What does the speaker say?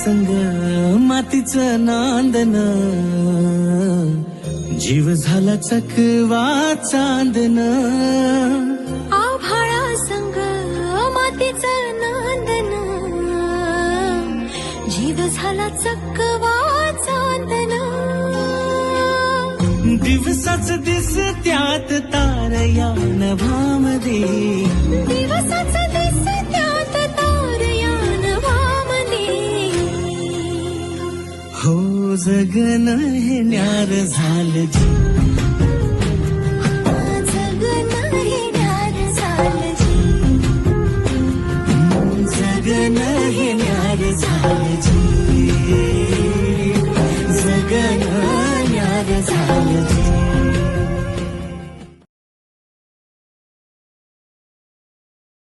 संग मातीचं नांदन, जीव झाला चकवा चांदन. आभाळा संग मातीचं नांदन, जीव झाला चकवा चांदन. दिवसाच दिस त्यात तार या नभामध्ये, दिवसाच दिस त्यात तार या नभामध्ये. हो जगन हे न्यार झालं जी.